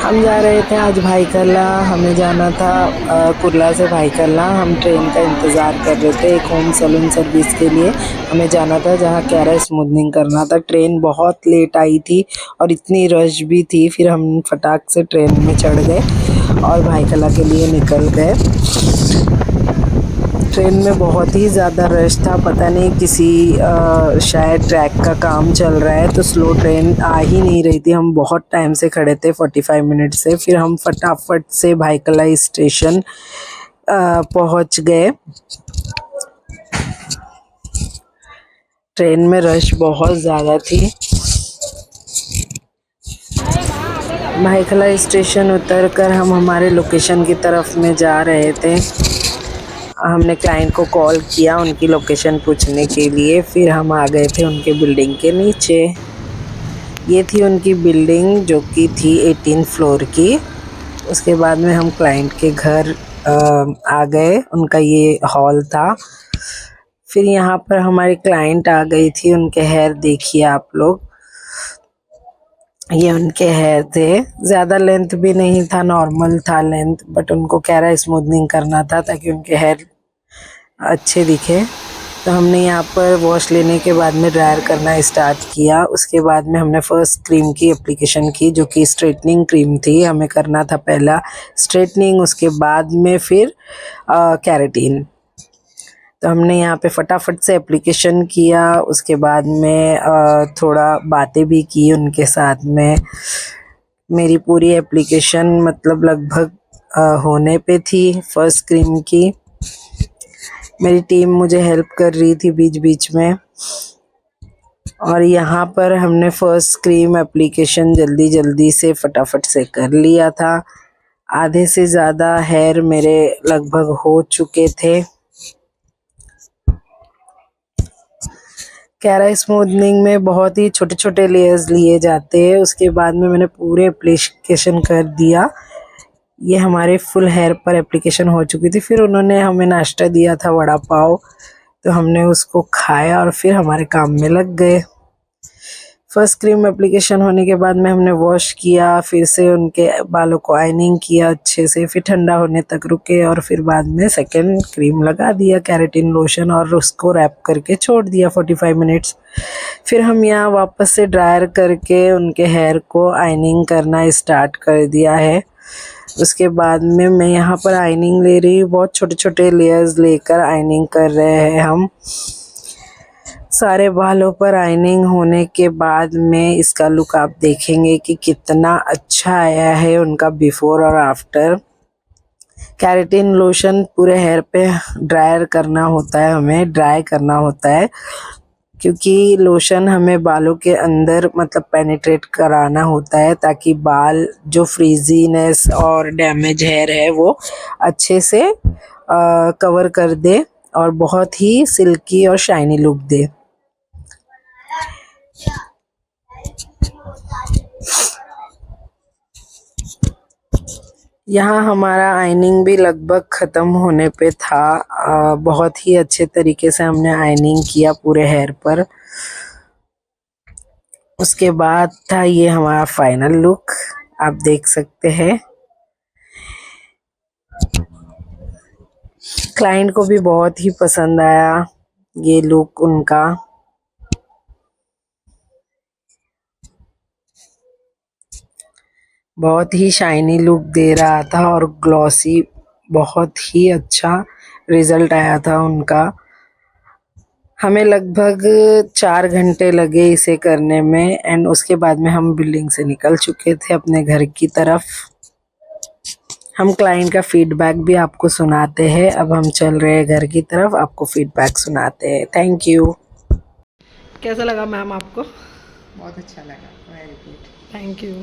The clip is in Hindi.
हम जा रहे थे आज भाईकला। हमें जाना था कुर्ला से भाईकला। हम ट्रेन का इंतज़ार कर रहे थे एक होम सैलून सर्विस के लिए। हमें जाना था जहाँ कैरा स्मूथनिंग करना था। ट्रेन बहुत लेट आई थी और इतनी रश भी थी। फिर हम फटाक से ट्रेन में चढ़ गए और भाईकला के लिए निकल गए। ट्रेन में बहुत ही ज़्यादा रश था। पता नहीं किसी शायद ट्रैक का काम चल रहा है तो स्लो ट्रेन आ ही नहीं रही थी। हम बहुत टाइम से खड़े थे 45 मिनट से। फिर हम फटाफट से भाईकला स्टेशन पहुंच गए। ट्रेन में रश बहुत ज़्यादा थी। भाईकला स्टेशन उतरकर हम हमारे लोकेशन की तरफ में जा रहे थे। हमने क्लाइंट को कॉल किया उनकी लोकेशन पूछने के लिए। फिर हम आ गए थे उनके बिल्डिंग के नीचे। ये थी उनकी बिल्डिंग जो कि थी 18 फ्लोर की। उसके बाद में हम क्लाइंट के घर आ गए। उनका ये हॉल था। फिर यहाँ पर हमारी क्लाइंट आ गई थी। उनके हेयर देखिए आप लोग, ये उनके हेयर थे। ज़्यादा लेंथ भी नहीं था, नॉर्मल था लेंथ, बट उनको कैरा स्मूथनिंग करना था ताकि उनके हेयर अच्छे दिखे। तो हमने यहाँ पर वॉश लेने के बाद में ड्रायर करना स्टार्ट किया। उसके बाद में हमने फर्स्ट क्रीम की एप्लीकेशन की जो कि स्ट्रेटनिंग क्रीम थी। हमें करना था पहला स्ट्रेटनिंग, उसके बाद में फिर कैरेटीन। तो हमने यहाँ पे फटाफट से एप्लीकेशन किया। उसके बाद में थोड़ा बातें भी की उनके साथ में। मेरी पूरी एप्लीकेशन मतलब लगभग होने पे थी फर्स्ट क्रीम की। मेरी टीम मुझे हेल्प कर रही थी बीच बीच में। और यहाँ पर हमने फर्स्ट क्रीम एप्लीकेशन जल्दी जल्दी से फटाफट से कर लिया था। आधे से ज़्यादा हेयर मेरे लगभग हो चुके थे। कैरा स्मूथनिंग में बहुत ही छोटे छोटे लेयर्स लिए जाते हैं। उसके बाद में मैंने पूरे एप्लीकेशन कर दिया। ये हमारे फुल हेयर पर एप्लीकेशन हो चुकी थी। फिर उन्होंने हमें नाश्ता दिया था वड़ा पाव, तो हमने उसको खाया और फिर हमारे काम में लग गए। फर्स्ट क्रीम एप्लीकेशन होने के बाद में हमने वॉश किया। फिर से उनके बालों को आयनिंग किया अच्छे से। फिर ठंडा होने तक रुके और फिर बाद में सेकेंड क्रीम लगा दिया कैरेटिन लोशन और उसको रैप करके छोड़ दिया 45 मिनट्स। फिर हम यहाँ वापस से ड्रायर करके उनके हेयर को आयनिंग करना स्टार्ट कर दिया है। उसके बाद में मैं यहाँ पर आयनिंग ले रही हूँ। बहुत छोटे छोटे लेयर्स लेकर आयनिंग कर रहे हैं हम। सारे बालों पर आयनिंग होने के बाद में इसका लुक आप देखेंगे कि कितना अच्छा आया है उनका बिफोर और आफ्टर। कैरेटिन लोशन पूरे हेयर पे ड्रायर करना होता है, हमें ड्राई करना होता है, क्योंकि लोशन हमें बालों के अंदर मतलब पेनिट्रेट कराना होता है ताकि बाल जो फ्रीजीनेस और डैमेज हेयर है वो अच्छे से कवर कर दे और बहुत ही सिल्की और शाइनी लुक दे। यहाँ हमारा आयनिंग भी लगभग ख़त्म होने पे था। बहुत ही अच्छे तरीके से हमने आयनिंग किया पूरे हेयर पर। उसके बाद था ये हमारा फाइनल लुक, आप देख सकते हैं। क्लाइंट को भी बहुत ही पसंद आया ये लुक उनका। बहुत ही शाइनी लुक दे रहा था और ग्लॉसी, बहुत ही अच्छा रिजल्ट आया था उनका। हमें लगभग 4 घंटे लगे इसे करने में एंड उसके बाद में हम बिल्डिंग से निकल चुके थे अपने घर की तरफ। हम क्लाइंट का फीडबैक भी आपको सुनाते हैं। अब हम चल रहे हैं घर की तरफ, आपको फीडबैक सुनाते हैं। Thank you. कैसा लगा मैम आपको? बहुत अच्छा लगा, वेरी गुड। Thank you.